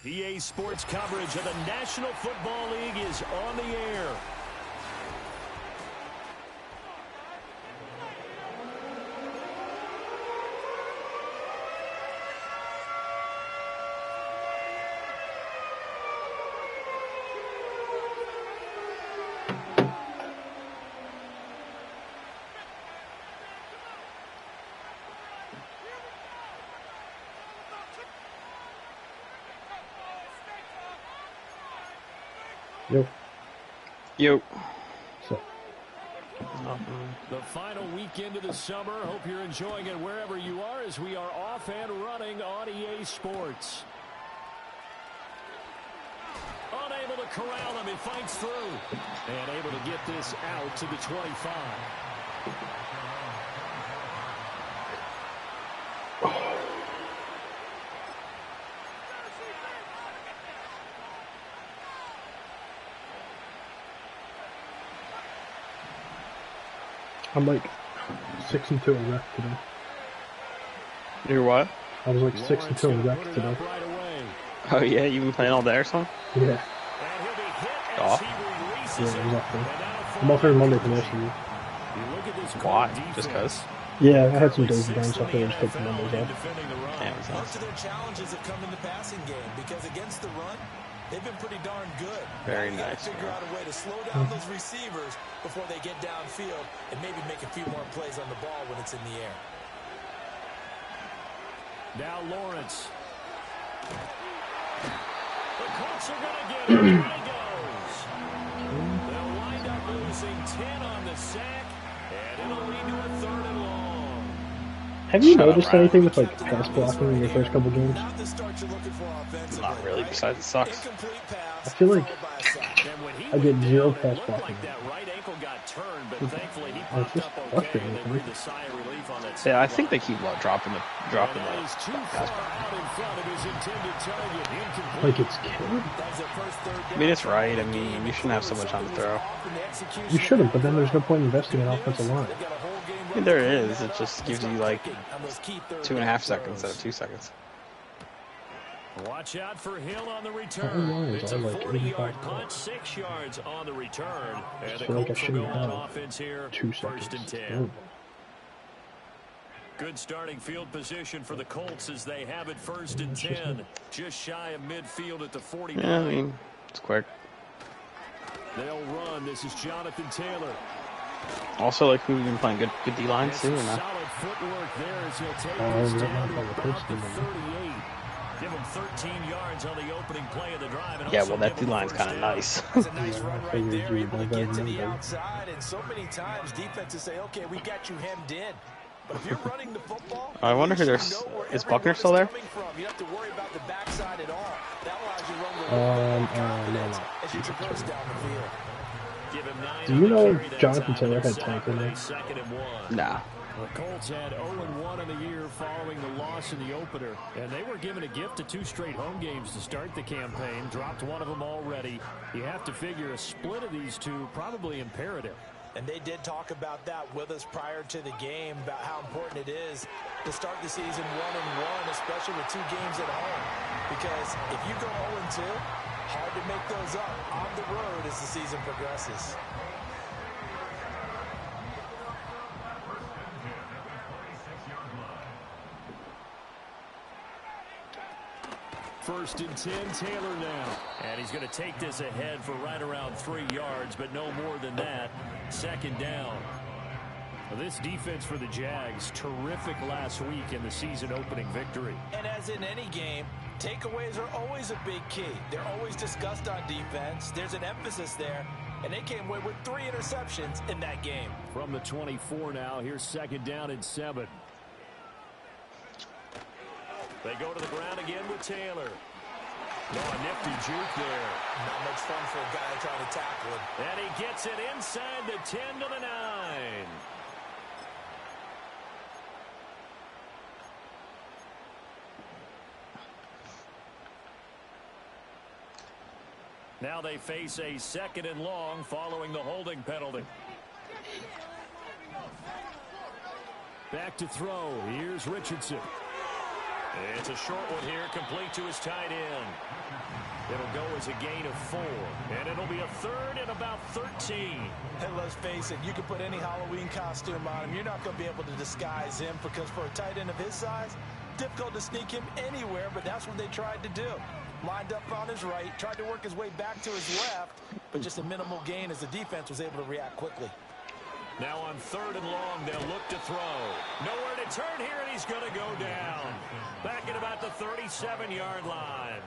EA Sports coverage of the National Football League is on the air. Yo. Yo. So. The final weekend of the summer. Hope you're enjoying it wherever you are as we are off and running on EA Sports. Unable to corral him. He fights through. And able to get this out to the 25. I'm like 6-2 in rec today. You're what? I was like 6-2 in rec today. Oh yeah, you been playing all day or something? Yeah. Off? Yeah, I was off there. I'm off every Monday for the rest of the year. Why? Just cause? Yeah, I had some days down, so I figured I'd just take the Mondays off. Damn, it's Most nice. of their challenges have come in the passing game because against the run, they've been pretty darn good. Very Now you gotta nice. figure out a way to slow down those receivers before they get downfield and maybe make a few more plays on the ball when it's in the air. Now Lawrence. The Colts are going to get him. Here he goes. They'll wind up losing 10 on the sack, and it'll lead to a 3rd and long. Have you noticed anything with like pass blocking in your first couple games? Not the start you're looking for offensively. Not really, besides it sucks. Incomplete pass, I feel like followed by a sack. And when he I get went zero down, it pass looked blocking. like that right ankle got turned, but thankfully he It's popped just up okay, frustrating, and they isn't it? breathed a sigh of relief on that Yeah, I sideline. think they keep dropping the And that is too far pass. out in front of his intended target. Incomplete. Like it's killing? That's their first third I down. mean, it's right. I mean, you shouldn't have so much time to throw. You shouldn't, but then there's no point investing in offensive line. I mean, there is. It just gives you like 2.5 seconds instead of 2 seconds. Watch out for Hill on the How long return. is It's I a like 40-yard 85 punt, 6 yards on the return. And the feel like I Colts will go shouldn't on have offense here, 2 first seconds. and 10. Good starting field position for the Colts as they have it first and 10. Just shy of midfield at the 49. Yeah, I mean, it's quick. They'll run. This is Jonathan Taylor. Also, like, we've been playing good D-lines too, or Some not? solid footwork there as he'll take Oh, this yeah, down I'm to on the about Colts the team, man. 38. Give him 13 yards on the opening play of the drive. And Yeah, also well, that give him D-line's first kind of down. nice. That's a nice Yeah, run I right figured there, you able to would get know to the better. outside, and so many times defenses say, okay, we got you hemmed in. But if you're running the football, I wonder who you there's. should know where Is every Buckner run still there? coming from. You don't have to worry about the backside at all. That allows you to run with No. confidence as you traverse down the field. Give him 9 Do on you the know carry that Jonathan time, Taylor and had they're tank set in with there? a 2nd and 1. Nah. The Colts had 0-1 in the year following the loss in the opener, and they were given a gift of 2 straight home games to start the campaign. Dropped one of them already. You have to figure a split of these two probably imperative. And they did talk about that with us prior to the game, about how important it is to start the season 1-1, especially with 2 games at home. Because if you go 0-2, hard to make those up on the road as the season progresses. First and 10, Taylor now. And he's going to take this ahead for right around 3 yards, but no more than that. 2nd down. Well, this defense for the Jags, terrific last week in the season-opening victory. And as in any game, takeaways are always a big key. They're always discussed on defense. There's an emphasis there, and they came away with 3 interceptions in that game. From the 24 now, here's 2nd down and 7. They go to the ground again with Taylor. No, a nifty juke there. Not much fun for a guy trying to tackle him. And he gets it inside the 10 to the 9. Now they face a 2nd and long following the holding penalty. Back to throw. Here's Richardson. It's a short one here, complete to his tight end. It'll go as a gain of 4, and it'll be a third and about 13. And let's face it, you can put any Halloween costume on him. You're not going to be able to disguise him because for a tight end of his size, difficult to sneak him anywhere, but that's what they tried to do. Lined up on his right, tried to work his way back to his left, but just a minimal gain as the defense was able to react quickly. Now on 3rd and long, they'll look to throw. Nowhere to turn here, and he's going to go down. Back at about the 37-yard line.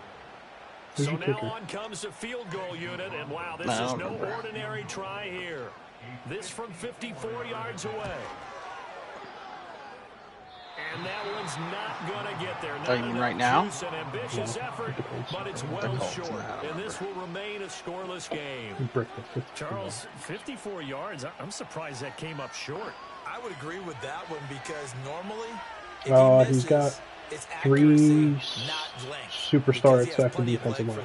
So now on comes the field goal unit, and wow, this is no ordinary try here. This from 54 yards away. And that one's not going to get there. Not even right now? It's an ambitious effort, but it's well short. And this will remain a scoreless game. Charles, 54 yards, I'm surprised that came up short. I would agree with that one because normally, if he misses, he's got it's 3 not superstar at second defensive line.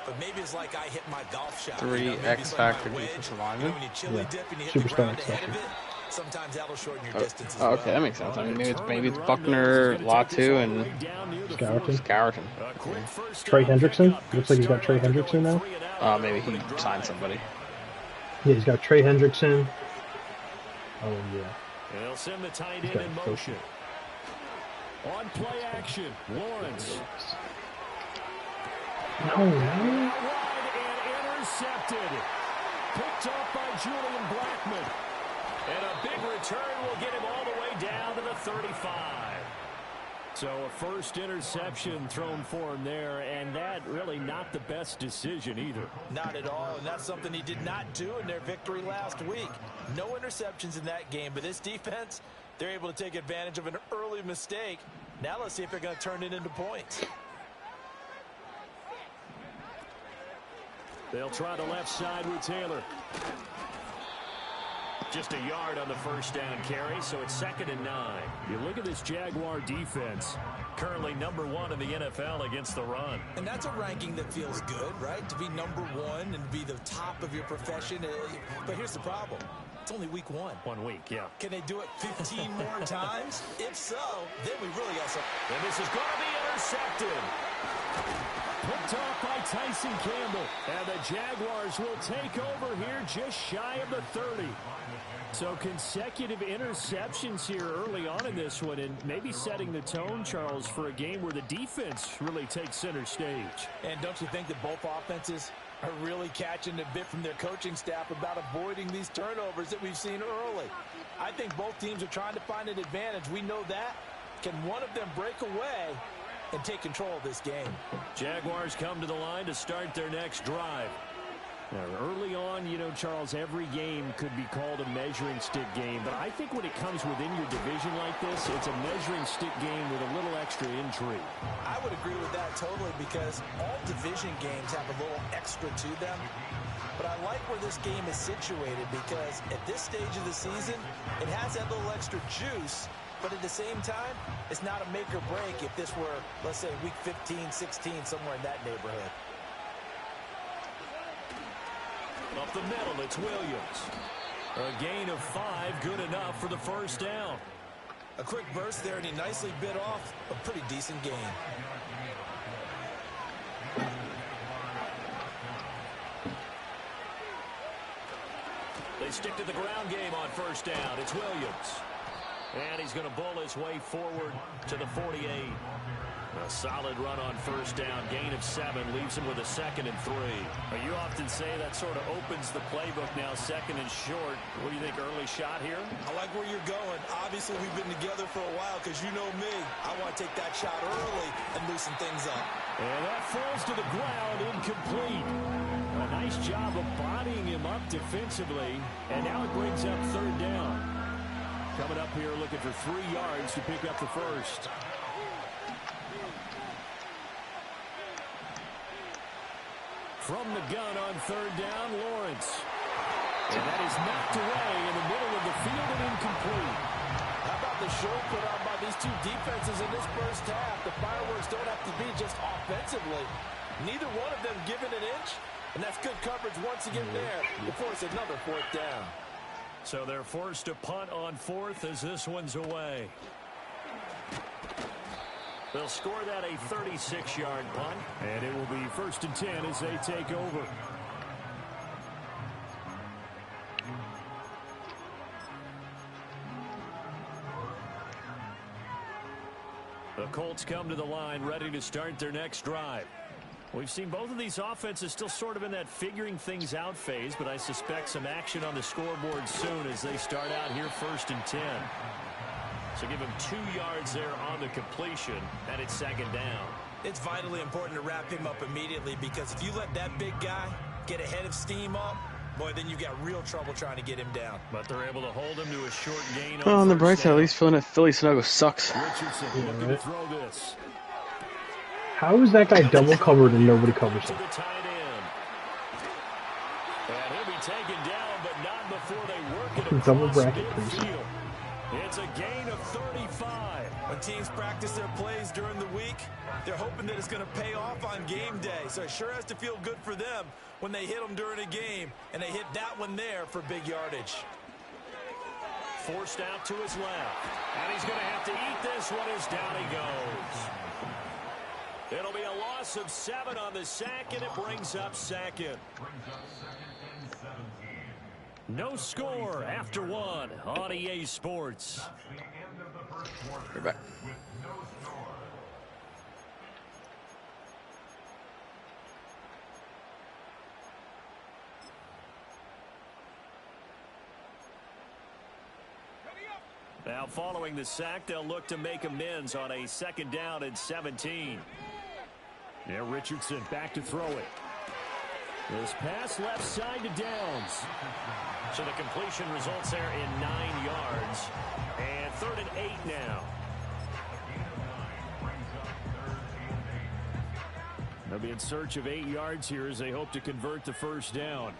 But maybe it's like I hit my golf shot. 3 X-Factor defensive linemen. Yeah, superstar at second. Sometimes that'll shorten your distance as well. Okay, that makes sense. I mean, maybe it's Buckner, Latu, and Scourton. Trey Hendrickson? Looks like he's got Trey Hendrickson now. Maybe he signed somebody. Yeah, he's got Trey Hendrickson. Oh, yeah. They'll send the tight end in motion. On play action, Lawrence. No, man. And intercepted. Picked up by Julian Blackman. And a big return will get him all the way down to the 35. So a first interception thrown for him there, and that really not the best decision either. Not at all, and that's something he did not do in their victory last week. No interceptions in that game, but this defense, they're able to take advantage of an early mistake. Now let's see if they're going to turn it into points. They'll try the left side with Taylor. Just a yard on the first down carry, so it's 2nd and 9. You look at this Jaguar defense, currently number 1 in the NFL against the run. And that's a ranking that feels good, right? To be number 1 and be the top of your profession. But here's the problem. It's only week 1. 1 week, yeah. Can they do it 15 more times? If so, then we really got some. And this is going to be intercepted. Picked off by Tyson Campbell. And the Jaguars will take over here just shy of the 30. So consecutive interceptions here early on in this one, and maybe setting the tone, Charles, for a game where the defense really takes center stage. And don't you think that both offenses are really catching a bit from their coaching staff about avoiding these turnovers that we've seen early? I think both teams are trying to find an advantage. We know that. Can one of them break away and take control of this game? Jaguars come to the line to start their next drive. Now, early on, you know, Charles, every game could be called a measuring stick game. But I think when it comes within your division like this, it's a measuring stick game with a little extra intrigue. I would agree with that totally because all division games have a little extra to them. But I like where this game is situated because at this stage of the season, it has that little extra juice. But at the same time, it's not a make or break if this were, let's say, week 15, 16, somewhere in that neighborhood. Up the middle, it's Williams. A gain of 5, good enough for the first down. A quick burst there, and he nicely bit off a pretty decent gain. They stick to the ground game on first down. It's Williams. And he's going to bull his way forward to the 48. A solid run on first down. Gain of 7 leaves him with a 2nd and 3. You often say that sort of opens the playbook now, 2nd and short. What do you think, early shot here? I like where you're going. Obviously, we've been together for a while because you know me. I want to take that shot early and loosen things up. And that falls to the ground, incomplete. A nice job of bodying him up defensively. And now it brings up 3rd down. Coming up here looking for 3 yards to pick up the first. From the gun on 3rd down, Lawrence. And that is knocked away in the middle of the field and incomplete. How about the show put on by these two defenses in this first half? The fireworks don't have to be just offensively. Neither one of them given an inch, and that's good coverage once again there before it's another 4th down. So they're forced to punt on 4th as this one's away. They'll score that a 36-yard punt, and it will be 1st and 10 as they take over. The Colts come to the line ready to start their next drive. We've seen both of these offenses still sort of in that figuring things out phase, but I suspect some action on the scoreboard soon as they start out here 1st and 10. So give him 2 yards there on the completion, and it's 2nd down. It's vitally important to wrap him up immediately, because if you let that big guy get a head of steam up, boy, then you've got real trouble trying to get him down. But they're able to hold him to a short gain. Well, on the bright side, at least Philly Snuggle sucks. Richardson looking to throw this. How is that guy double covered and nobody covers him? To the tight end. And he'll be taken down, but not before they work it Double across bracket, please. midfield. It's a gain of 35. When teams practice their plays during the week, they're hoping that it's going to pay off on game day. So it sure has to feel good for them when they hit them during a game, and they hit that one there for big yardage. Forced out to his left. And he's going to have to eat this one as down he goes. It'll be a loss of 7 on the sack, and it brings up 2nd. No score after 1 on EA Sports. We're back. Now following the sack, they'll look to make amends on a 2nd down and 17. Yeah, Richardson back to throw it. This pass left side to Downs. So the completion results there in 9 yards. And 3rd and 8 now. They'll be in search of 8 yards here as they hope to convert the 1st down.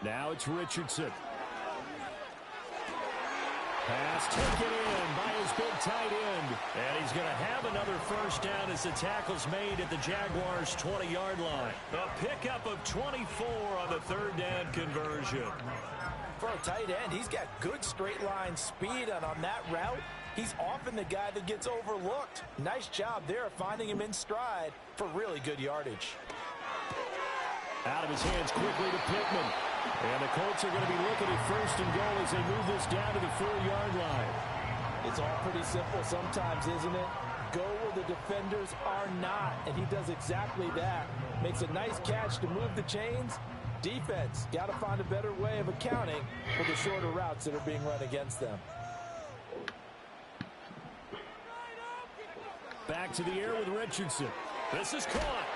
Now it's Richardson. Pass taken in by his big tight end. And he's going to have another 1st down as the tackle's made at the Jaguars' 20-yard line. A pickup of 24 on the 3rd down conversion. For a tight end, he's got good straight line speed, and on that route, he's often the guy that gets overlooked. Nice job there of finding him in stride for really good yardage. Out of his hands quickly to Pittman. And the Colts are going to be looking at 1st and goal as they move this down to the 4-yard line. It's all pretty simple sometimes, isn't it? Go where the defenders are not, and he does exactly that. Makes a nice catch to move the chains. Defense got to find a better way of accounting for the shorter routes that are being run against them. Back to the air with Richardson. This is caught.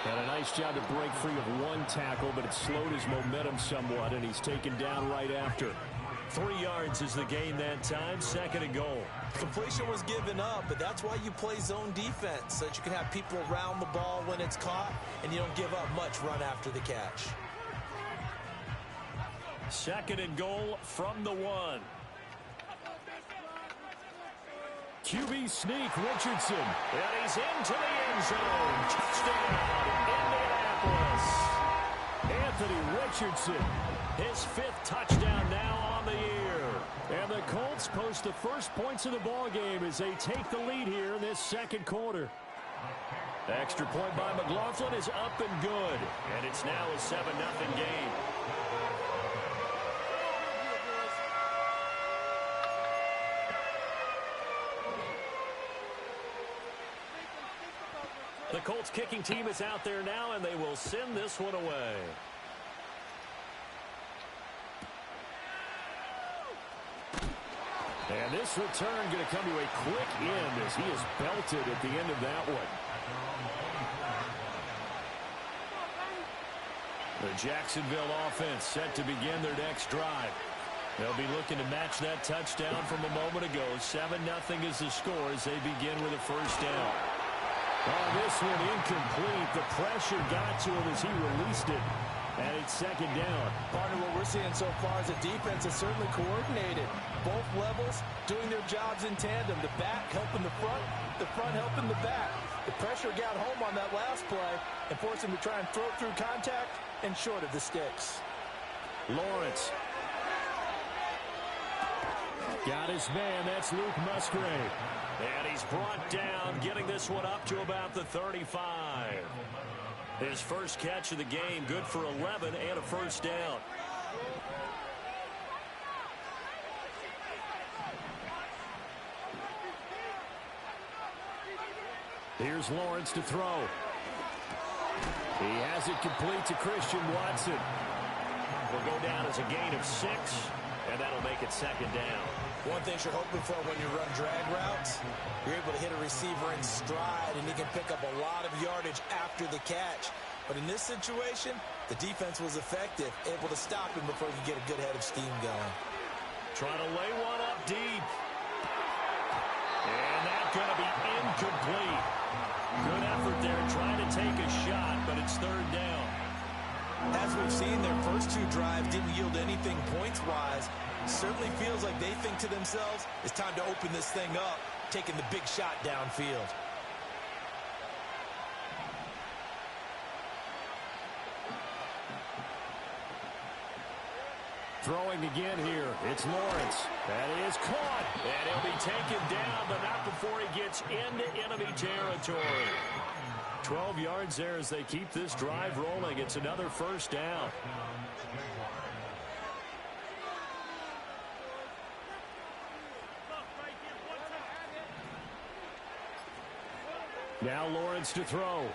Had a nice job to break free of 1 tackle, but it slowed his momentum somewhat, and he's taken down right after. 3 yards is the gain that time, 2nd and goal. Completion was given up, but that's why you play zone defense, so that you can have people around the ball when it's caught, and you don't give up much run after the catch. 2nd and goal from the 1. QB sneak, Richardson. And he's into the end zone. Touchdown, Indianapolis. Anthony Richardson, his 5th touchdown now on the year. And the Colts post the first points of the ball game as they take the lead here in this 2nd quarter. Extra point by McLaughlin is up and good. And it's now a 7-0 game. The Colts kicking team is out there now, and they will send this one away. And this return going to come to a quick end as he is belted at the end of that one. The Jacksonville offense set to begin their next drive. They'll be looking to match that touchdown from a moment ago. 7-0 is the score as they begin with a 1st down. Oh, this one incomplete. The pressure got to him as he released it. And it's 2nd down. Partner, what we're seeing so far is the defense is certainly coordinated. Both levels doing their jobs in tandem. The back helping the front helping the back. The pressure got home on that last play and forced him to try and throw through contact and short of the sticks. Lawrence. Got his man. That's Luke Musgrave. And he's brought down, getting this one up to about the 35. His first catch of the game, good for 11 and a first down. Here's Lawrence to throw. He has it complete to Christian Watson. Will go down as a gain of 6, and that'll make it second down. One thing you're hoping for when you run drag routes, you're able to hit a receiver in stride, and he can pick up a lot of yardage after the catch. But in this situation, the defense was effective, able to stop him before he could get a good head of steam going. Trying to lay one up deep. And that's going to be incomplete. Good effort there, trying to take a shot, but it's third down. As we've seen, their first 2 drives didn't yield anything points-wise. Certainly feels like they think to themselves, it's time to open this thing up, taking the big shot downfield. Throwing again here. It's Lawrence. That is caught. And he'll be taken down, but not before he gets into enemy territory. 12 yards there as they keep this drive rolling. It's another first down. Now Lawrence to throw.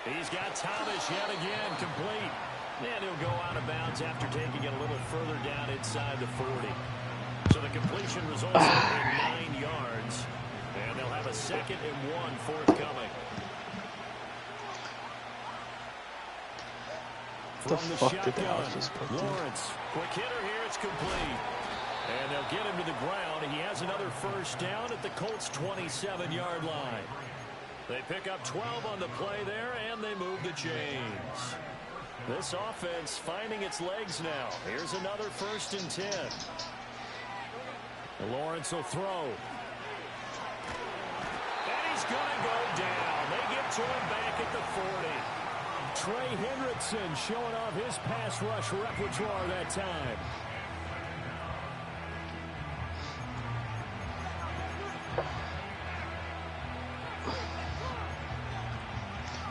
He's got Thomas yet again, complete. And he'll go out of bounds after taking it a little further down inside the 40. So the completion results in 9 yards. And they'll have a 2nd and 1 forthcoming. What the fuck did the Alex just put there? Lawrence, quick hitter here, it's complete. And they'll get him to the ground. He has another first down at the Colts' 27-yard line. They pick up 12 on the play there, and they move the chains. This offense finding its legs now. Here's another 1st and 10. And Lawrence will throw. And he's going to go down. They get to him back at the 40. Trey Hendrickson showing off his pass rush repertoire that time.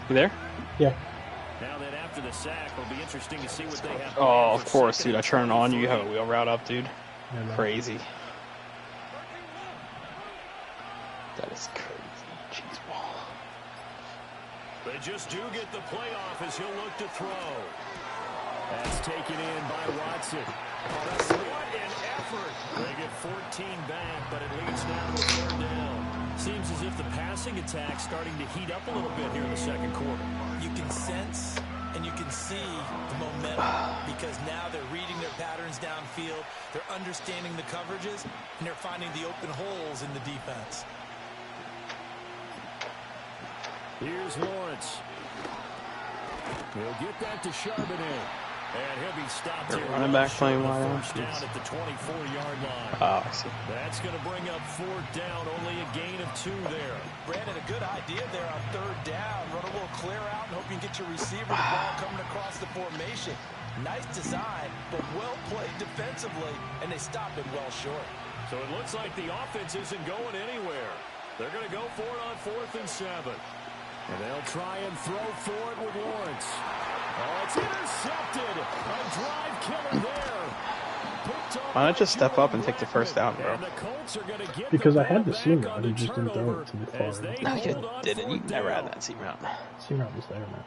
You there? Yeah. Now that after the sack, it'll be interesting to see what they have. Oh, of course, dude. I turn it on. You have a wheel route up, dude. Crazy. That is crazy. Cheese ball. They just do get the play off as he'll look to throw. That's taken in by Watson. What an effort. They get 14 back, but it leads now to a 3rd down. Seems as if the passing attack's starting to heat up a little bit here in the second quarter. You can sense and you can see the momentum because now they're reading their patterns downfield, they're understanding the coverages, and they're finding the open holes in the defense. Here's Lawrence. He'll get that to Charbonnet. And he'll be stopped here. Running back playing wide out. First down at the 24-yard line. Oh, I see. That's going to bring up 4th down. Only a gain of 2 there. Brandon, a good idea there on 3rd down. Run a little clear out and hope you can get your receiver the ball coming across the formation. Nice design, but well played defensively, and they stopped him well short. So it looks like the offense isn't going anywhere. They're going to go for it on 4th and 7. And they'll try and throw for it with Lawrence. Oh, it's intercepted. A drive killer there. Why not just step up and take the first down, bro? Because I had the seam route, and just didn't throw it to the far. No, you didn't. You never had that seam route. Seam route was there, man.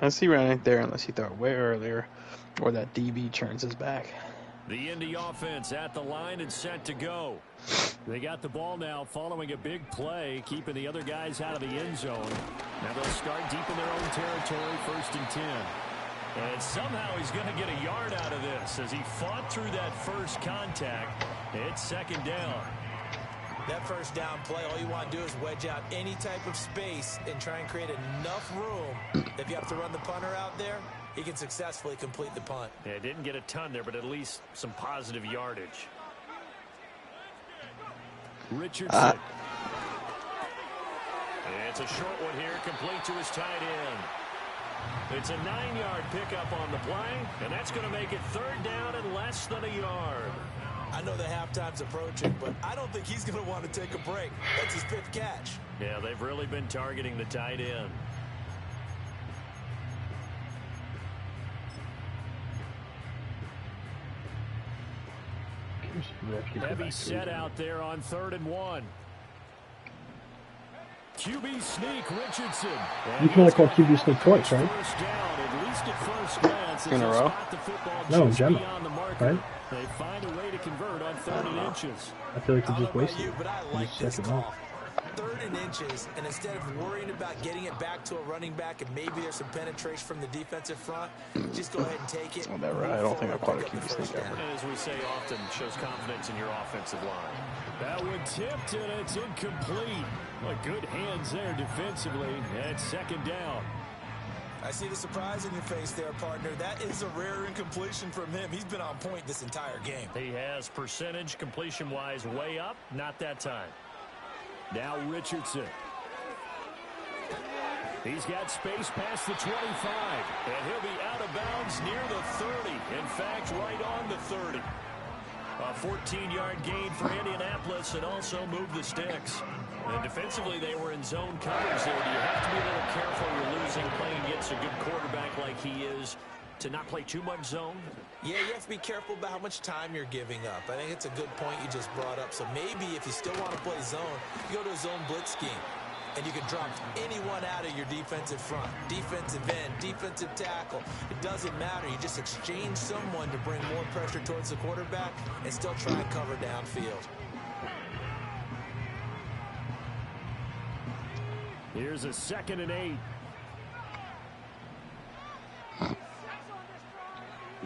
That seam route ain't there unless you throw it way earlier, or that DB turns his back. The Indy offense at the line and set to go. They got the ball now following a big play, keeping the other guys out of the end zone. Now they'll start deep in their own territory, 1st and 10. And somehow he's going to get a yard out of this as he fought through that first contact. It's 2nd down. That first down play, all you want to do is wedge out any type of space and try and create enough room. If you have to run the punter out there, he can successfully complete the punt. Yeah, didn't get a ton there, but at least some positive yardage. Richardson. It's a short one here, complete to his tight end. It's a 9-yard pickup on the play, and that's going to make it 3rd down and less than a yard. I know the halftime's approaching, but I don't think he's going to want to take a break. That's his 5th catch. Yeah, they've really been targeting the tight end. Heavy set out there on 3rd and 1. QB sneak, Richardson. You can only call QB sneak twice, right? In a row? No, in general, right? They find a way to convert on 3rd and inches. I feel like you just I don't know about wasted you, it. but I like this call. 3rd and inches, and instead of worrying about getting it back to a running back and maybe there's some penetration from the defensive front, just go ahead and take it. Whatever. I don't think I've caught a QB sneak ever. And as we say often, shows confidence in your offensive line. That one tipped, and it's incomplete. But good hands there defensively, and 2nd down. I see the surprise in your face there, partner. That is a rare incompletion from him. He's been on point this entire game. He has percentage completion-wise way up, not that time. Now Richardson. He's got space past the 25, and he'll be out of bounds near the 30. In fact, right on the 30. A 14-yard gain for Indianapolis and also moved the sticks. And defensively, they were in zone coverage there. Do you have to be a little careful you're losing playing against a good quarterback like he is to not play too much zone? Yeah, you have to be careful about how much time you're giving up. I think it's a good point you just brought up. So maybe if you still want to play zone, you go to a zone blitz scheme. And you can drop anyone out of your defensive front, defensive end, defensive tackle. It doesn't matter. You just exchange someone to bring more pressure towards the quarterback and still try and cover downfield. Here's a 2nd and 8.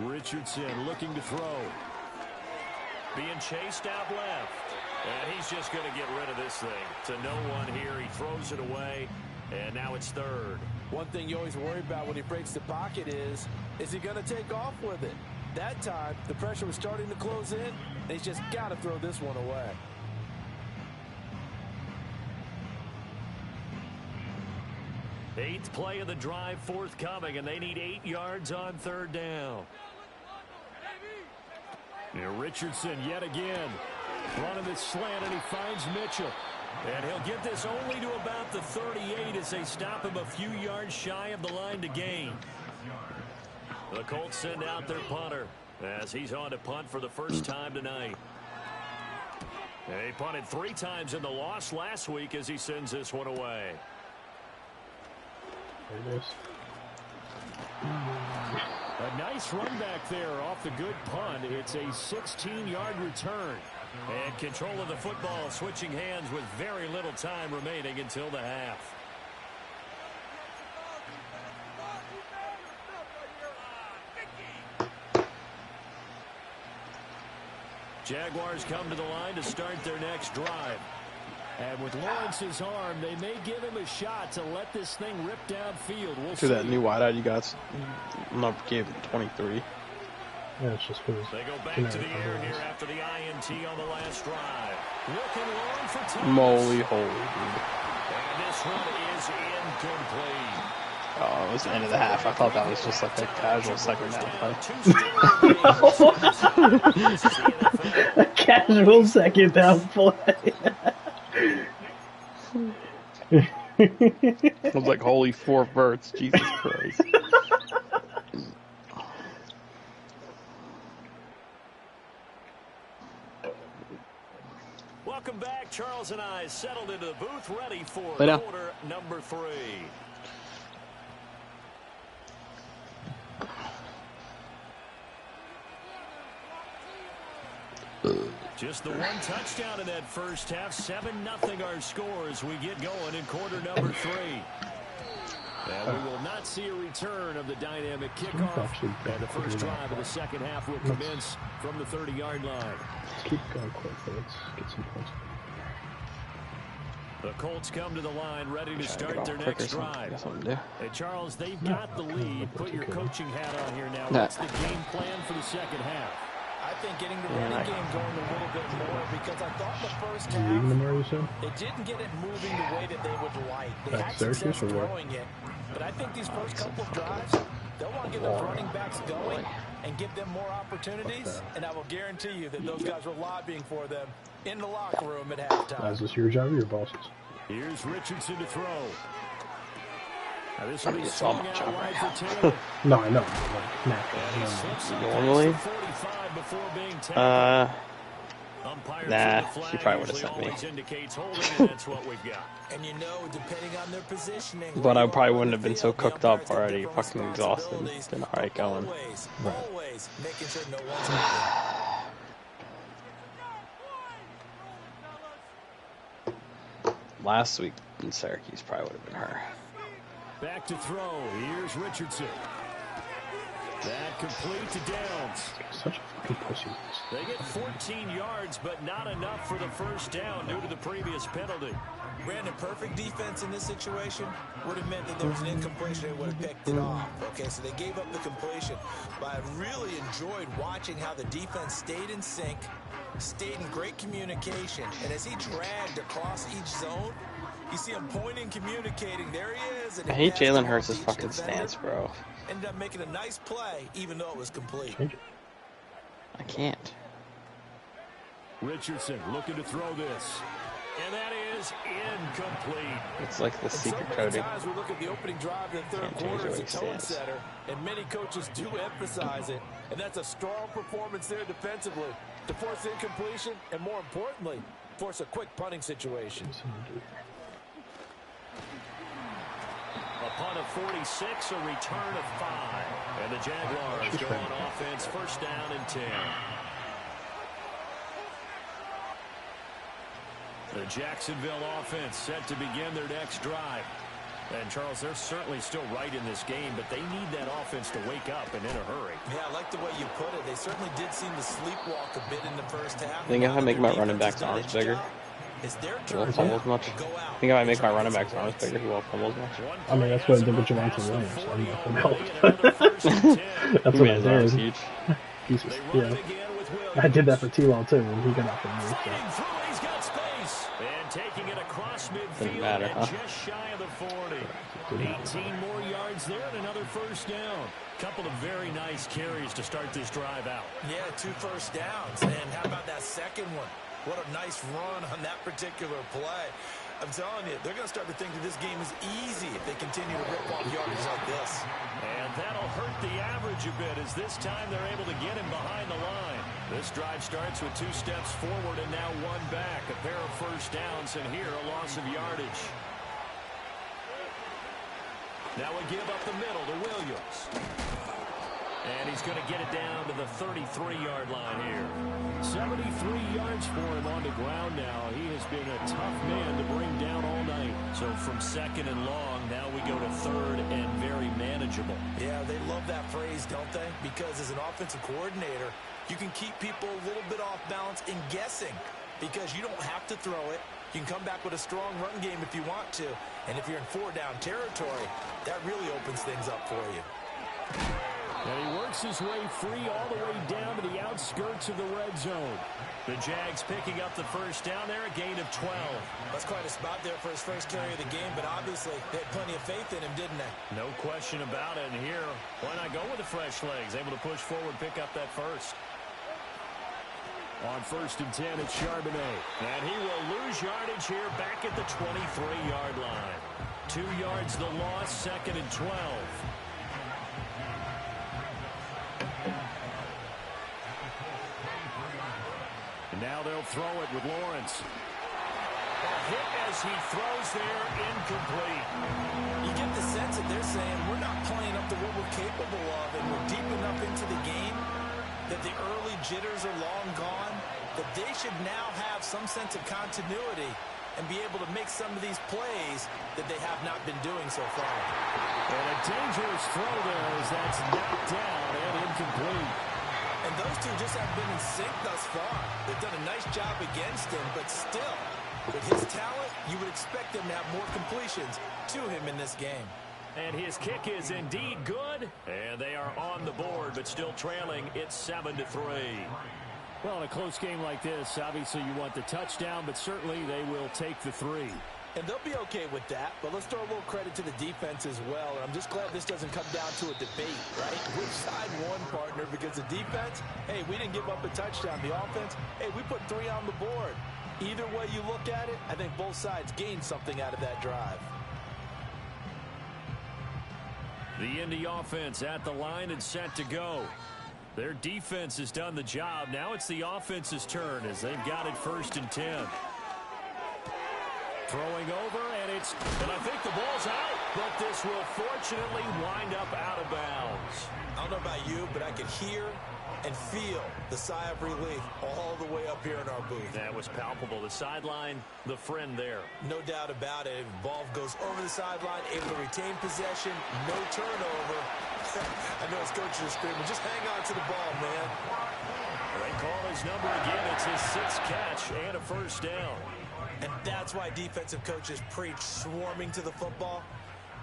Richardson looking to throw. Being chased out left. And he's just going to get rid of this thing. To no one here. He throws it away. And now it's 3rd. One thing you always worry about when he breaks the pocket is he going to take off with it? That time, the pressure was starting to close in. And he's just got to throw this one away. Eighth play of the drive forthcoming, and they need 8 yards on 3rd down. Here Richardson yet again. Running the slant, and he finds Mitchell. And he'll get this only to about the 38 as they stop him a few yards shy of the line to gain. The Colts send out their punter as he's on to punt for the first time tonight. And he punted 3 times in the loss last week as he sends this one away. There it is. A nice run back there off the good punt. It's a 16-yard return. And control of the football switching hands with very little time remaining until the half. Jaguars come to the line to start their next drive. And with Lawrence's arm, they may give him a shot to let this thing rip downfield. We'll see. That new wideout you got, gave him 23. Yeah, it's just because they go back to the air here after the INT on the last drive. Looking long for Thomas. Moly holy, dude. And this one is incomplete. Oh, it was the end of the half. I thought that was just like a casual 2nd down play. a casual 2nd down play. I was like, holy 4 verts, Jesus Christ. Welcome back. Charles and I settled into the booth ready for quarter number 3. Just the one touchdown in that first half. 7-0 our score as we get going in quarter number 3. And we will not see a return of the dynamic kickoff. And the first drive of the second half will commence from the 30-yard line. Let's keep going quickly. Let's get some points. The Colts come to the line ready to start their next drive. Hey, Charles, they've got the lead. Put your coaching hat on here now. What's the game plan for the second half? I think getting the running game going a little bit more because I thought the first half they didn't get it moving the way that they would like. They had success throwing it, but I think these first couple of drives, they'll want to get those running backs going and give them more opportunities, and I will guarantee you that those guys were lobbying for them in the locker room at halftime. Is this your job or your boss's? Here's Richardson to throw. Now this will be it's all my swung job out right wide for now. Taylor. No, I know. Like, naturally. Normally? Umpires Nah, with the he flag probably would have usually sent me. always indicates holding, and that's what we've got. And you know, depending on their positioning, But I probably wouldn't have been so cooked up already, fucking exhausted. Been alright going. Always making sure no one's open. Last week in Syracuse probably would have been her. Back to throw. Here's Richardson. That complete to Downs. Such a fucking pussy. They get 14 yards, but not enough for the first down due to the previous penalty. Brandon, perfect defense in this situation would have meant that there was an incompletion. They would have picked it off. Okay, so they gave up the completion. But I really enjoyed watching how the defense stayed in sync, stayed in great communication. And as he dragged across each zone, you see him pointing, communicating. There he is. And I hate Jalen Hurts' fucking stance, bro. Ended up making a nice play, even though it was complete. I can't. Richardson looking to throw this. And that is incomplete. It's like the secret coding. Sometimes we look at the opening drive in the third quarter as a tone setter, and many coaches do emphasize it. And that's a strong performance there defensively to force incompletion and, more importantly, force a quick punting situation. A punt of 46, a return of 5. And the Jaguars go on offense, first down and 10. The Jacksonville offense set to begin their next drive. And, Charles, they're certainly still right in this game, but they need that offense to wake up and in a hurry. Yeah, I like the way you put it. They certainly did seem to sleepwalk a bit in the first half. I think I make my running backs arms bigger. He won't fumble as much. I think if I make my running backs arms bigger, he won't fumble as much. I mean, that's what I did with Javonte Williams. I'm nothing else. That's what I did. Huge. Jesus, yeah. I did that for T-Law too when he got out from me. So. And taking it across midfield, Doesn't matter, huh? just shy of the 40. 18 more yards there and another first down. Couple of very nice carries to start this drive out. Yeah, 2 first downs. And how about that second one? What a nice run on that particular play. I'm telling you, they're going to start to think that this game is easy if they continue to rip off yardage like this. And that'll hurt the average a bit as this time they're able to get him behind the line. This drive starts with 2 steps forward and now 1 back. A pair of first downs, and here a loss of yardage. Now we give up the middle to Williams. And he's going to get it down to the 33-yard line here. 73 yards for him on the ground now. He has been a tough man to bring down all night. So from second and long, now we go to third and very manageable. Yeah, they love that phrase, don't they? Because as an offensive coordinator, you can keep people a little bit off balance in guessing because you don't have to throw it. You can come back with a strong run game if you want to. And if you're in 4-down territory, that really opens things up for you. And he works his way free all the way down to the outskirts of the red zone. The Jags picking up the first down there, a gain of 12. That's quite a spot there for his first carry of the game, but obviously they had plenty of faith in him, didn't they? No question about it. And here, why not go with the fresh legs? Able to push forward, pick up that first. On first and 10, it's Charbonnet. And he will lose yardage here back at the 23-yard line. 2 yards the loss, second and 12. And now they'll throw it with Lawrence. A hit as he throws there, incomplete. You get the sense that they're saying we're not playing up to what we're capable of, and we're deep enough into the game that the early jitters are long gone, that they should now have some sense of continuity and be able to make some of these plays that they have not been doing so far. And a dangerous throw there as that's knocked down and incomplete. And those two just haven't been in sync thus far. They've done a nice job against him, but still, with his talent, you would expect them to have more completions to him in this game. And his kick is indeed good. And they are on the board, but still trailing. It's 7-3. Well, in a close game like this, obviously you want the touchdown, but certainly they will take the 3. And they'll be okay with that, but let's throw a little credit to the defense as well. And I'm just glad this doesn't come down to a debate, right? Which side won, partner? Because the defense, hey, we didn't give up a touchdown. The offense, hey, we put 3 on the board. Either way you look at it, I think both sides gained something out of that drive. The Indy offense at the line and set to go. Their defense has done the job. Now it's the offense's turn as they've got it 1st and 10. Throwing over, and I think the ball's out, but this will fortunately wind up out of bounds. I don't know about you, but I could hear and feel the sigh of relief all the way up here in our booth. That was palpable. The sideline, the friend there. No doubt about it. Ball goes over the sideline, able to retain possession, no turnover. I know his coach is screaming, just hang on to the ball, man. They call his number again. It's his 6th catch and a 1st down. And that's why defensive coaches preach swarming to the football.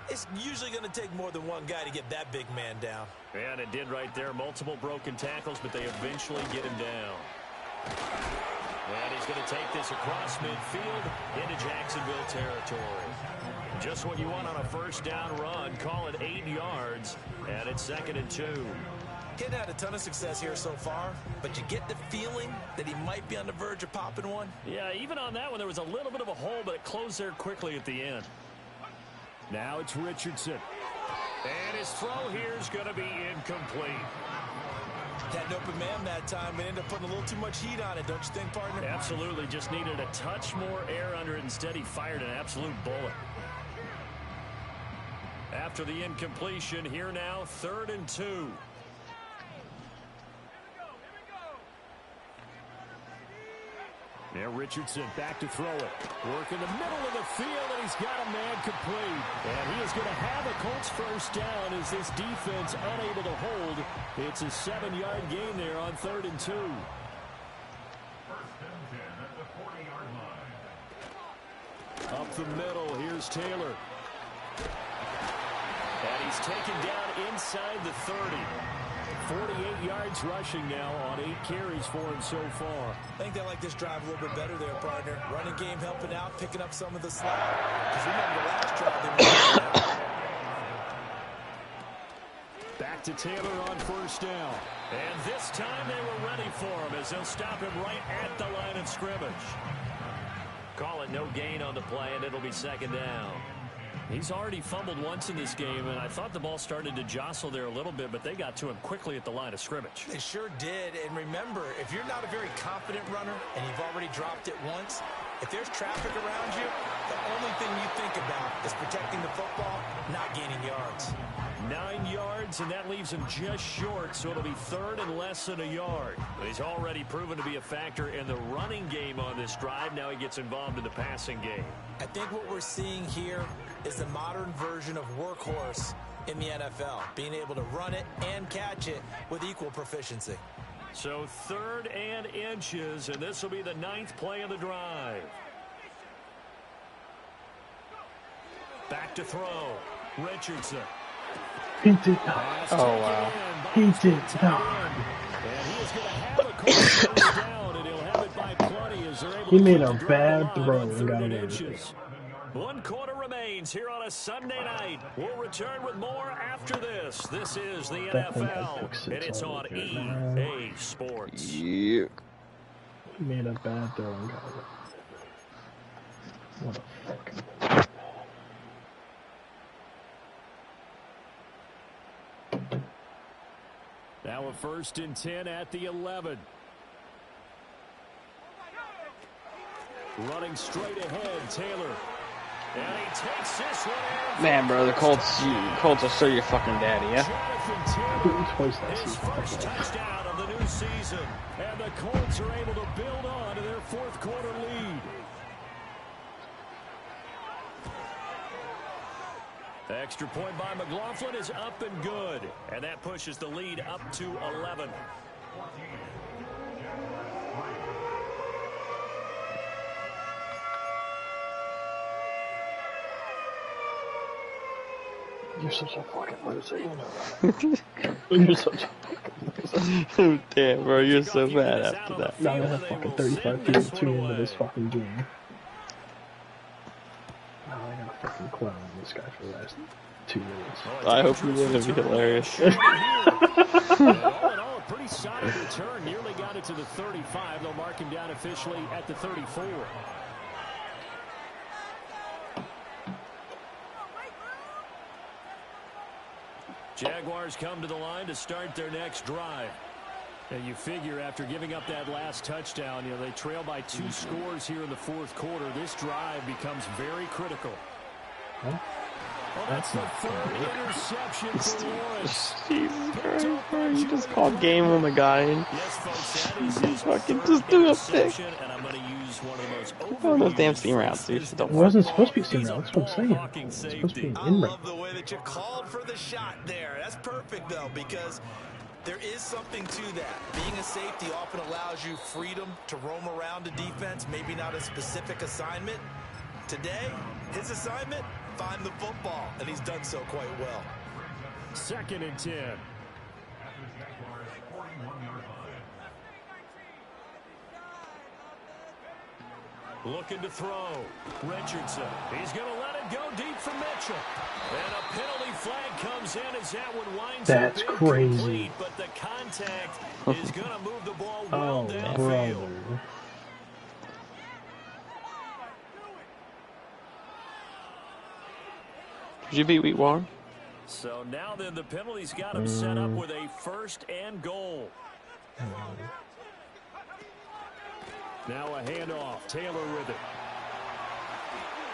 It's usually going to take more than one guy to get that big man down. And it did right there. Multiple broken tackles, but they eventually get him down. And he's going to take this across midfield into Jacksonville territory. Just what you want on a 1st down run. Call it 8 yards, and it's 2nd and 2. He's had a ton of success here so far, but you get the feeling that he might be on the verge of popping one. Yeah, even on that one, there was a little bit of a hole, but it closed there quickly at the end. Now it's Richardson. And his throw here is going to be incomplete. Had an open man that time and ended up putting a little too much heat on it, don't you think, partner? Absolutely. Just needed a touch more air under it. Instead, he fired an absolute bullet. After the incompletion, here now, 3rd and 2. Now Richardson back to throw it. Work in the middle of the field, and he's got a man complete. And he is going to have a Colts 1st down as this defense unable to hold. It's a 7-yard gain there on 3rd and 2. Up the middle, here's Taylor. And he's taken down inside the 30. 48 yards rushing now on 8 carries for him so far. I think they like this drive a little bit better there, partner. Running game helping out, picking up some of the slack. Because remember the last drive they were back to Taylor on 1st down. And this time they were ready for him as they'll stop him right at the line of scrimmage. Call it no gain on the play, and it'll be 2nd down. He's already fumbled once in this game, and I thought the ball started to jostle there a little bit, but they got to him quickly at the line of scrimmage. They sure did. And remember, if you're not a very confident runner and you've already dropped it once, if there's traffic around you, the only thing you think about is protecting the football, not gaining yards. 9 yards, and that leaves him just short, so it'll be 3rd and less than a yard. But he's already proven to be a factor in the running game on this drive. Now he gets involved in the passing game. I think what we're seeing here is the modern version of workhorse in the NFL, being able to run it and catch it with equal proficiency. So 3rd and inches, and this will be the 9th play of the drive. Back to throw. Richardson. He did not. Oh, wow. He did not. And he is going to have a Colts 1st down, and he'll have it by plenty as they're able He to made keep a the drive bad alive throw on and 3rd got and away with inches. 1 quarter remains here on a Sunday night. We'll return with more after this. This is the NFL, and it's on EA Sports. Yeah. He made a bad throw and got away. What a fucking... Now a 1st and 10 at the 11. Running straight ahead, Taylor. And he takes this one. Man, bro, the Colts will show your fucking daddy, yeah? His first touchdown of the new season. And the Colts are able to build on to their 4th quarter lead. The extra point by McLaughlin is up and good. And that pushes the lead up to 11. You're such a fucking loser, you know that. You're such a fucking loser. Damn, bro, you're so bad after that. Now I have fucking 35 people tune into this fucking game. Oh, I gotta fucking clown this guy for the last 2 minutes. I hope you win. It'd be hilarious. All in all, a pretty solid return. Nearly got it to the 35. They'll mark him down officially at the 34. Jaguars come to the line to start their next drive. And you figure after giving up that last touchdown, you know, they trail by 2 scores here in the 4th quarter. This drive becomes very critical. Huh? Well, that's the 3rd interception for Lawrence. Jesus Christ, bro, you just called game on the guy. And yes, folks, that is his fucking just do a pick. And I'm going to use one of the most Put on those damn seam routes, dude. It wasn't supposed to be seam routes. That's what I'm saying. It's supposed to be an in route. I love the way that you called for the shot there. That's perfect, though, because there is something to that. Being a safety often allows you freedom to roam around the defense, maybe not a specific assignment. Today, his assignment, find the football, and he's done so quite well. 2nd and 10. Looking to throw. Richardson. He's going to let it go deep for Mitchell. And a penalty flag comes in as that one winds That's up crazy. But the contact is going to move the ball well Oh, downfield. brother. Did you beat Wheatwater? So now then the penalty's got him set up with a 1st and goal. Now a handoff. Taylor with it.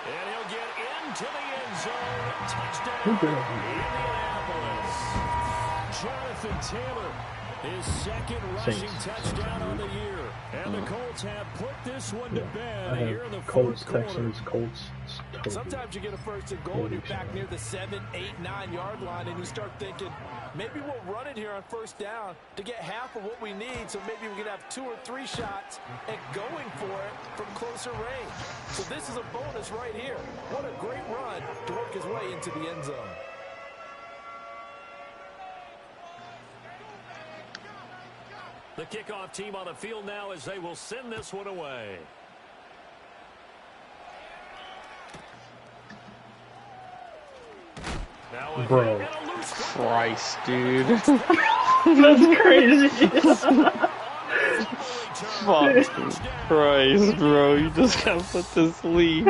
And he'll get into the end zone. Touchdown, Indianapolis. Jonathan Taylor, his 2nd rushing touchdown on the year. And the Colts have put this one to bed here in the Colts, 4th quarter. Texans, Colts. Sometimes you get a 1st and goal and you're back near the 7, 8, 9 yard line, and you start thinking, maybe we'll run it here on 1st down to get half of what we need, so maybe we can have 2 or 3 shots and going for it from closer range. So this is a bonus right here. What a great run to work his way into the end zone. The kickoff team on the field now as they will send this one away. Bro. Christ, dude. That's crazy. Fucking Christ, bro. You just gotta put this lead.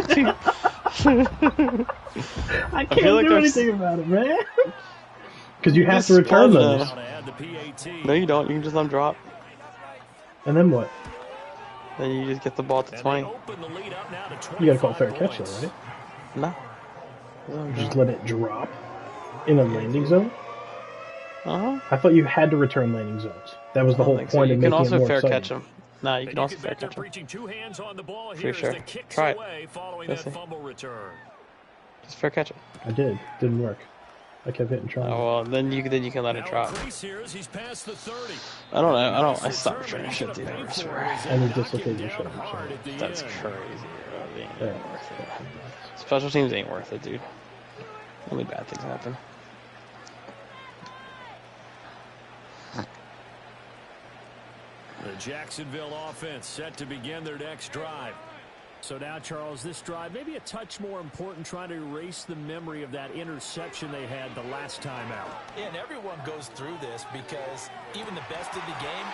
I can't do anything about it, man. Because you have to return those. No, you don't. You can just let them drop. And then what? Then you just get the ball to 20. You gotta call fair catch, though, right? No. Just let it drop in a landing zone? Uh-huh. I thought you had to return landing zones. That was the whole point of making it more exciting. You can also fair catch them. No, you can also fair catch them. Pretty sure. Try it. Just fair catch them. I did. Didn't work. I kept hitting try. Oh, well, then you can let it drop. I don't know. I stopped returning shit, dude. I swear. And he dislocated your shoulder. That's crazy, bro. They ain't Yeah. worth it. Special teams ain't worth it, dude. Only bad things happen. The Jacksonville offense set to begin their next drive. So now, Charles, this drive maybe a touch more important, trying to erase the memory of that interception they had the last time out. Yeah, and everyone goes through this because even the best of the game,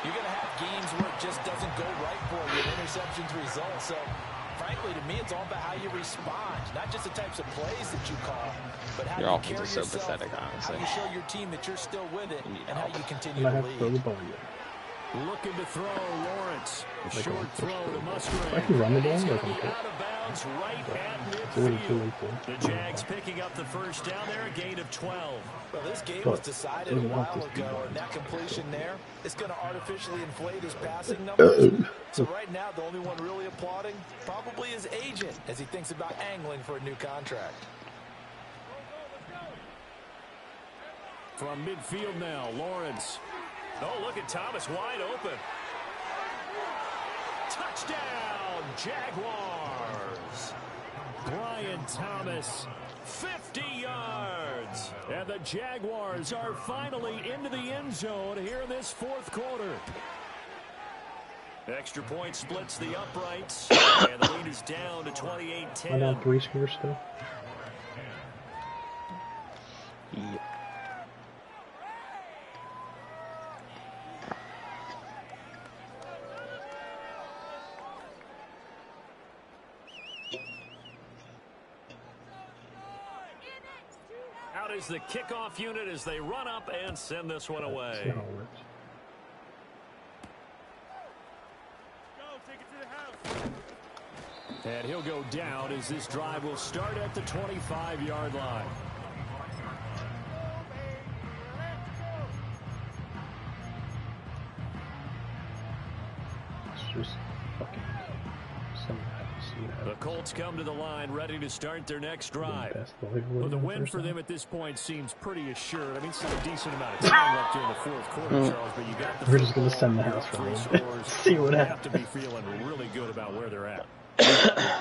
you're going to have games where it just doesn't go right for you. Interceptions result. So, frankly, to me, it's all about how you respond. Not just the types of plays that you call, but how you carry yourself, so pathetic, honestly. how you show your team that you're still with it, and how you continue to lead. Looking to throw, Lawrence. Short throw to Musgrave. I can run the ball. Out of bounds right at midfield. The Jags picking up the 1st down there, a gain of 12. Well, this game was decided a while ago, and that completion there is going to artificially inflate his passing numbers. So right now, the only one really applauding probably his agent as he thinks about angling for a new contract. From midfield now, Lawrence. Oh, look at Thomas wide open. Touchdown, Jaguars. Brian Thomas. 50 yards. And the Jaguars are finally into the end zone here in this fourth quarter. Extra point splits the uprights. And the lead is down to 28-10. I know 3 scores still. Yep. Out is the kickoff unit as they run up and send this one away. And he'll go down as this drive will start at the 25-yard line. It's just fucking the Colts come to the line ready to start their next drive. Well, the win for them at this point seems pretty assured. I mean, still a decent amount of time left during the fourth quarter, Charles, but you got the... We're just going to send the house for them. See what happens. Have to be feeling really good about where they're at.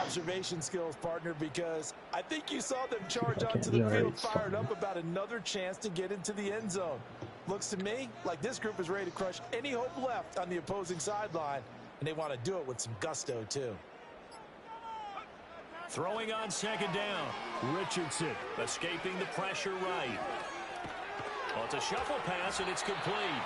Observation skills, partner, because I think you saw them charge onto the field fired up about another chance to get into the end zone. Looks to me like this group is ready to crush any hope left on the opposing sideline, and they want to do it with some gusto, too. Throwing on second down. Richardson escaping the pressure right. Well, it's a shuffle pass, and it's complete.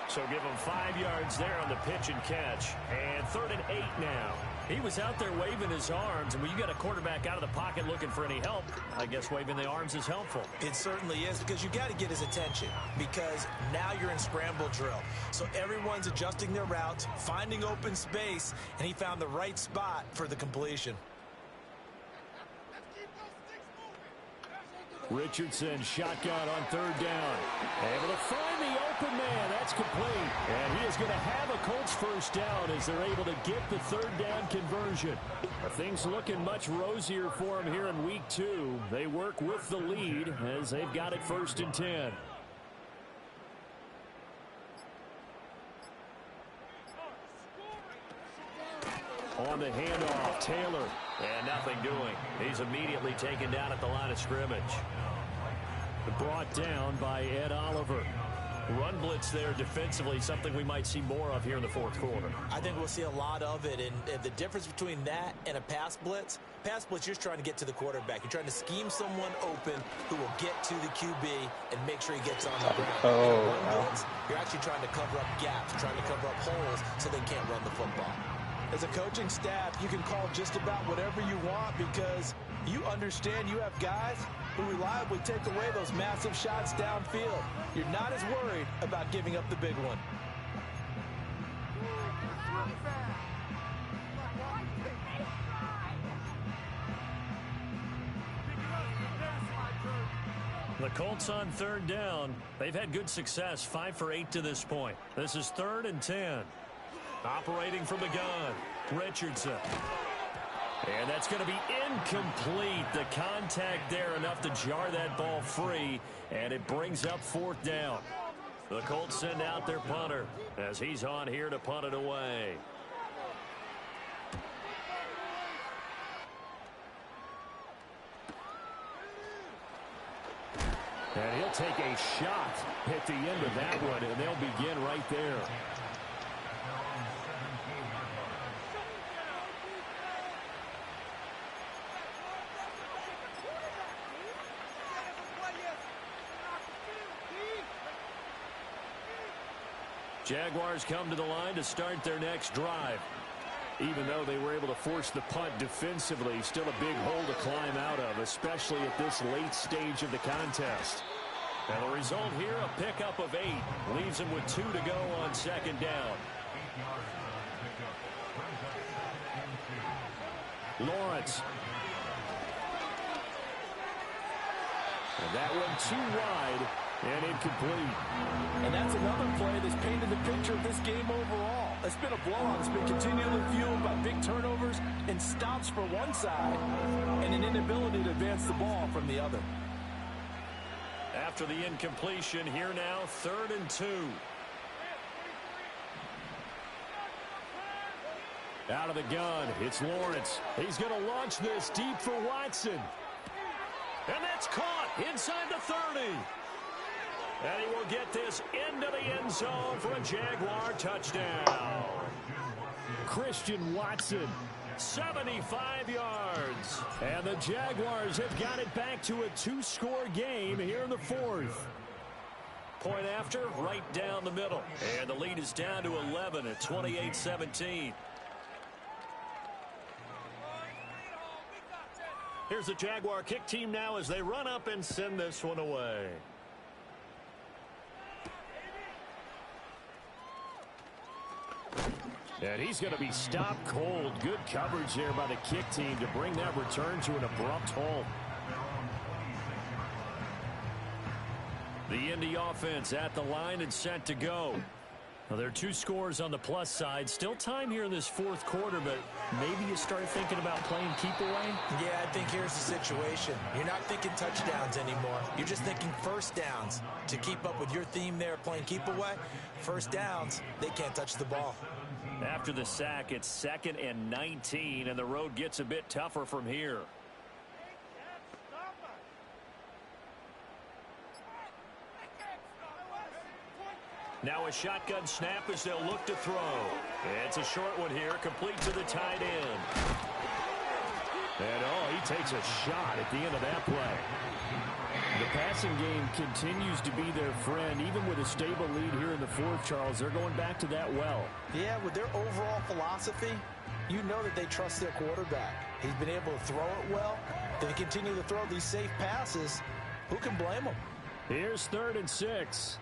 So give him 5 yards there on the pitch and catch. And 3rd and 8 now. He was out there waving his arms, and when you got a quarterback out of the pocket looking for any help, I guess waving the arms is helpful. It certainly is, because you got to get his attention, because now you're in scramble drill. So everyone's adjusting their routes, finding open space, and he found the right spot for the completion. Richardson shotgun on 3rd down. Able to find the open man. That's complete. And he is going to have a Colts first down as they're able to get the 3rd down conversion. Things looking much rosier for him here in week 2. They work with the lead as they've got it 1st and 10. On the handoff, Taylor. And nothing doing. He's immediately taken down at the line of scrimmage. Brought down by Ed Oliver. Run blitz there defensively, something we might see more of here in the fourth quarter. I think we'll see a lot of it, and the difference between that and a pass blitz, you're just trying to get to the quarterback. You're trying to scheme someone open who will get to the QB and make sure he gets on the ground. Blitz, you're actually trying to cover up gaps, trying to cover up holes so they can't run the football. As a coaching staff, you can call just about whatever you want because you understand you have guys who reliably take away those massive shots downfield. You're not as worried about giving up the big one. The Colts on 3rd down. They've had good success, 5 for 8 to this point. This is 3rd and 10. Operating from the gun, Richardson. And that's going to be incomplete. The contact there enough to jar that ball free, and it brings up 4th down. The Colts send out their punter as he's on here to punt it away. And he'll take a shot at the end of that one, and they'll begin right there. Jaguars come to the line to start their next drive. Even though they were able to force the punt defensively, still a big hole to climb out of, especially at this late stage of the contest. And the result here, a pickup of 8. Leaves them with 2 to go on 2nd down. Lawrence. And that one too wide and incomplete. And that's another play that's painted the picture of this game overall. It's been a blowout. It's been continually fueled by big turnovers and stops for one side and an inability to advance the ball from the other. After the incompletion, here now, 3rd and 2. Out of the gun, it's Lawrence. He's going to launch this deep for Watson. And that's caught inside the 30. And he will get this into the end zone for a Jaguar touchdown. Christian Watson, 75 yards. And the Jaguars have got it back to a 2-score game here in the fourth. Point after, right down the middle. And the lead is down to 11 at 28-17. Here's the Jaguar kick team now as they run up and send this one away. And he's going to be stopped cold. Good coverage there by the kick team to bring that return to an abrupt halt. The Indy offense at the line and set to go. Well, there are 2 scores on the plus side. Still time here in this fourth quarter, but maybe you start thinking about playing keep away? Yeah, I think here's the situation. You're not thinking touchdowns anymore. You're just thinking first downs. To keep up with your theme there, playing keep away, first downs, they can't touch the ball. After the sack, it's 2nd and 19, and the road gets a bit tougher from here. Now a shotgun snap as they'll look to throw. It's a short one here, complete to the tight end. And he takes a shot at the end of that play. The passing game continues to be their friend. Even with a stable lead here in the fourth, Charles, they're going back to that well. Yeah, with their overall philosophy, you know that they trust their quarterback. He's been able to throw it well. They continue to throw these safe passes. Who can blame them? Here's 3rd and 6.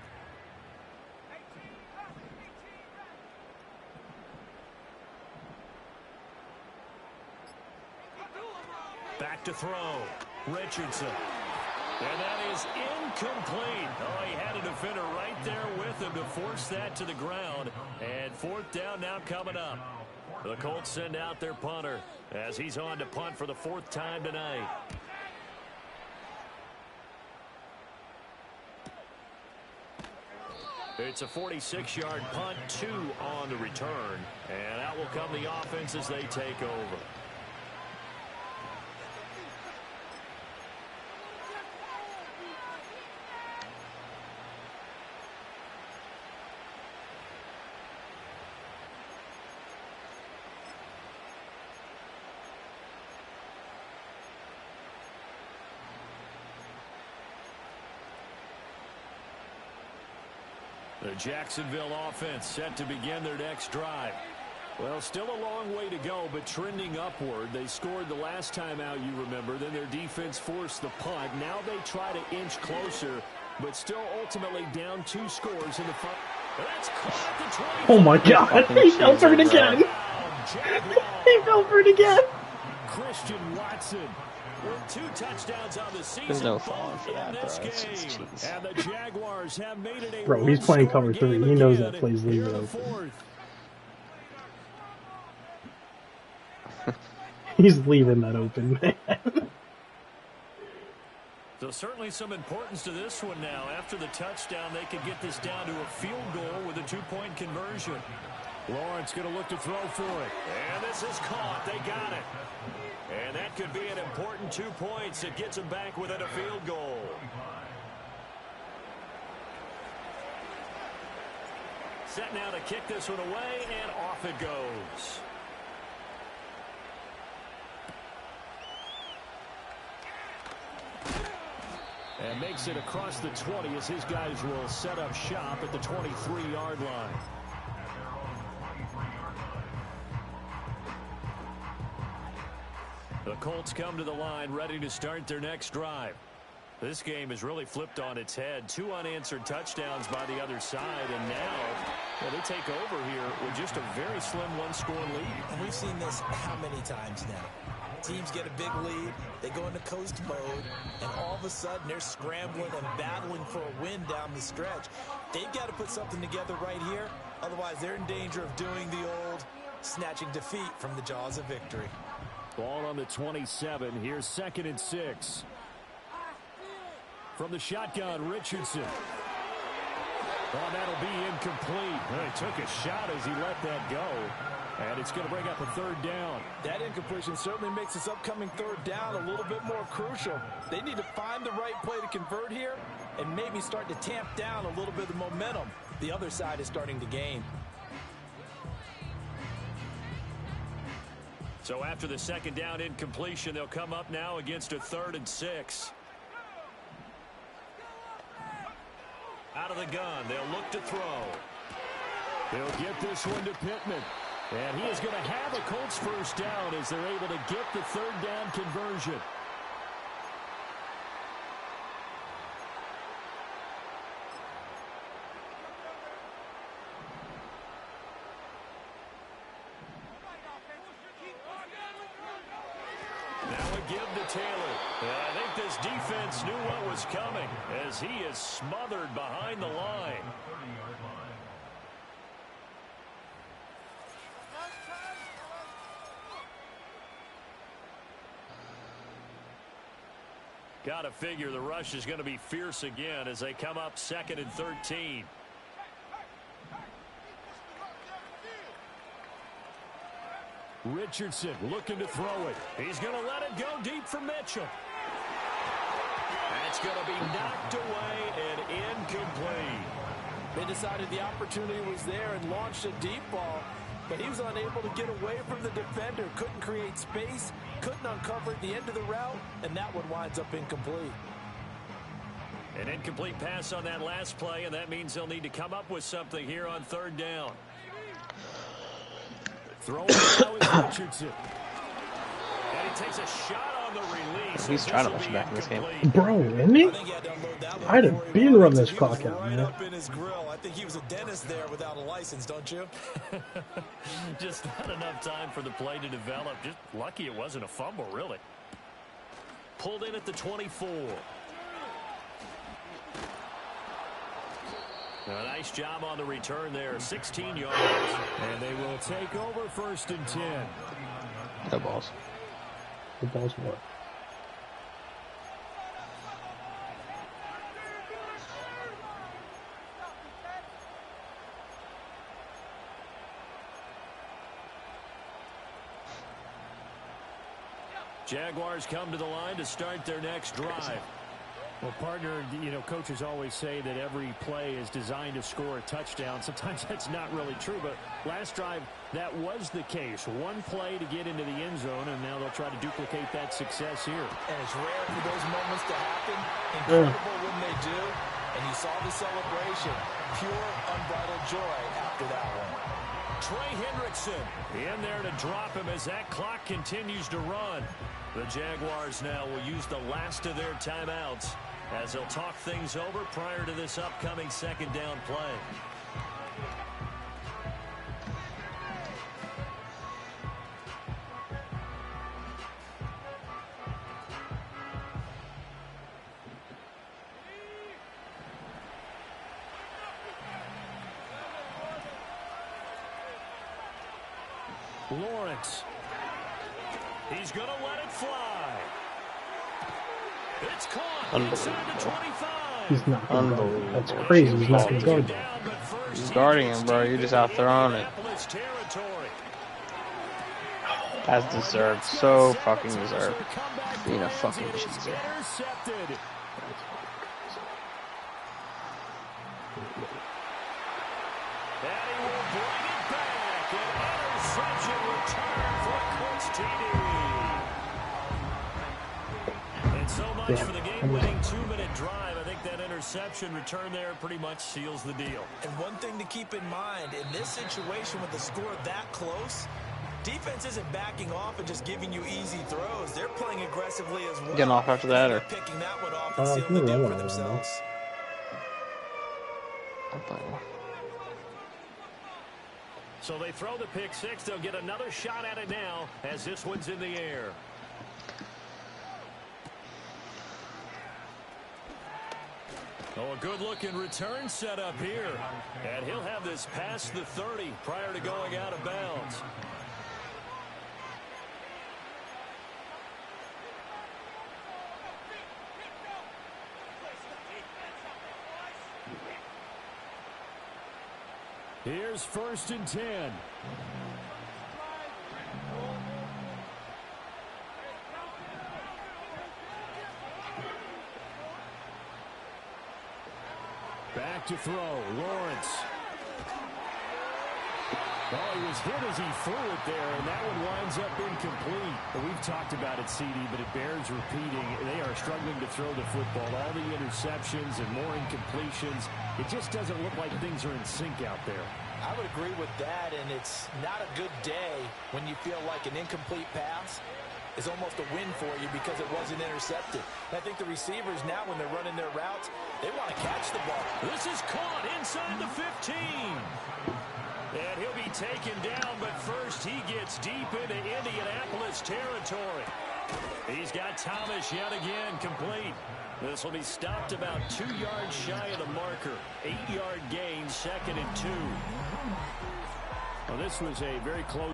Back to throw. Richardson. And that is incomplete. Oh, he had a defender right there with him to force that to the ground. And 4th down now coming up. The Colts send out their punter as he's on to punt for the 4th time tonight. It's a 46-yard punt, 2 on the return. And out will come the offense as they take over. The Jacksonville offense set to begin their next drive. Well, still a long way to go, but trending upward. They scored the last time out, you remember. Then their defense forced the punt. Now they try to inch closer, but still ultimately down 2 scores in the front. That's caught at the 20. Oh, my God. He fell for it again. He fell for it again. Christian Watson with 2 touchdowns on the season. There's no falling for that, bro. Game. And the Jaguars have made it a Bro, he's playing cover 3. He knows that plays leave it open. He's leaving that open, man. So certainly some importance to this one now. After the touchdown, they could get this down to a field goal with a 2-point conversion. Lawrence going to look to throw for it. And this is caught. They got it. And that could be an important 2 points. It gets them back within a field goal. Set now to kick this one away, and off it goes. And makes it across the 20 as his guys will set up shop at the 23-yard line. The Colts come to the line ready to start their next drive. This game is really flipped on its head. 2 unanswered touchdowns by the other side, and now they take over here with just a very slim 1-score lead. And we've seen this how many times now? Teams get a big lead, they go into coast mode, and all of a sudden they're scrambling and battling for a win down the stretch. They've got to put something together right here, otherwise they're in danger of doing the old snatching defeat from the jaws of victory. Ball on the 27. Here's 2nd and 6. From the shotgun, Richardson. Oh, that'll be incomplete. He took a shot as he let that go. And it's going to bring up a third down. That incompletion certainly makes this upcoming third down a little bit more crucial. They need to find the right play to convert here and maybe start to tamp down a little bit of the momentum the other side is starting to gain. So after the second down incompletion, they'll come up now against a 3rd and 6. Out of the gun, they'll look to throw. They'll get this one to Pittman. And he is going to have a Colts first down as they're able to get the third down conversion. Now a give to Taylor. And I think this defense knew what was coming as he is smothered behind the line. Got to figure the rush is going to be fierce again as they come up 2nd and 13. Richardson looking to throw it. He's going to let it go deep for Mitchell. That's going to be knocked away and incomplete. They decided the opportunity was there and launched a deep ball, but he was unable to get away from the defender, couldn't create space, couldn't uncover at the end of the route, and that one winds up incomplete. An incomplete pass on that last play, and that means they'll need to come up with something here on 3rd down. Throwing now is Richardson. And he takes a shot on the release. He's trying to push it back in this game. Bro, isn't he? I didn't beat run this clock out, man. Up in his grill. I think he was a dentist there without a license, don't you? Just not enough time for the play to develop. Just lucky it wasn't a fumble, really. Pulled in at the 24. A nice job on the return there, 16 yards. And they will take over 1st and 10. No balls. The ball's what? Jaguars come to the line to start their next drive. Well, partner, you know, coaches always say that every play is designed to score a touchdown. Sometimes that's not really true, but last drive, that was the case. One play to get into the end zone, and now they'll try to duplicate that success here. And it's rare for those moments to happen. Incredible when they do. And you saw the celebration. Pure, unbridled joy after that one. Trey Hendrickson in there to drop him as that clock continues to run. The Jaguars now will use the last of their timeouts as they'll talk things over prior to this upcoming 2nd down play. Lawrence. He's going to let it fly. It's caught inside the 25. He's not going to go. That's crazy. He's not going to go. He's guarding him, bro. You're just out throwing it. As deserved. So fucking deserved. Being a fucking cheeser. For the game-winning 2-minute drive, I think that interception return there pretty much seals the deal. And one thing to keep in mind, in this situation with the score that close, defense isn't backing off and just giving you easy throws. They're playing aggressively as well. Getting off after that, or picking that one off and sealing the deal for themselves. So they throw the pick six. They'll get another shot at it now as this one's in the air. Oh, a good-looking return set up here. And he'll have this past the 30 prior to going out of bounds. Here's 1st and 10. Back to throw. Lawrence. Oh, he was hit as he threw it there, and that one winds up incomplete. But we've talked about it, CD, but it bears repeating. They are struggling to throw the football. All the interceptions and more incompletions. It just doesn't look like things are in sync out there. I would agree with that, and it's not a good day when you feel like an incomplete pass is almost a win for you because it wasn't intercepted. And I think the receivers now, when they're running their routes, they want to catch the ball. This is caught inside the 15. And he'll be taken down, but first he gets deep into Indianapolis territory. He's got Thomas yet again complete. This will be stopped about 2 yards shy of the marker. 8-yard gain, 2nd and 2. Well, this was a very close.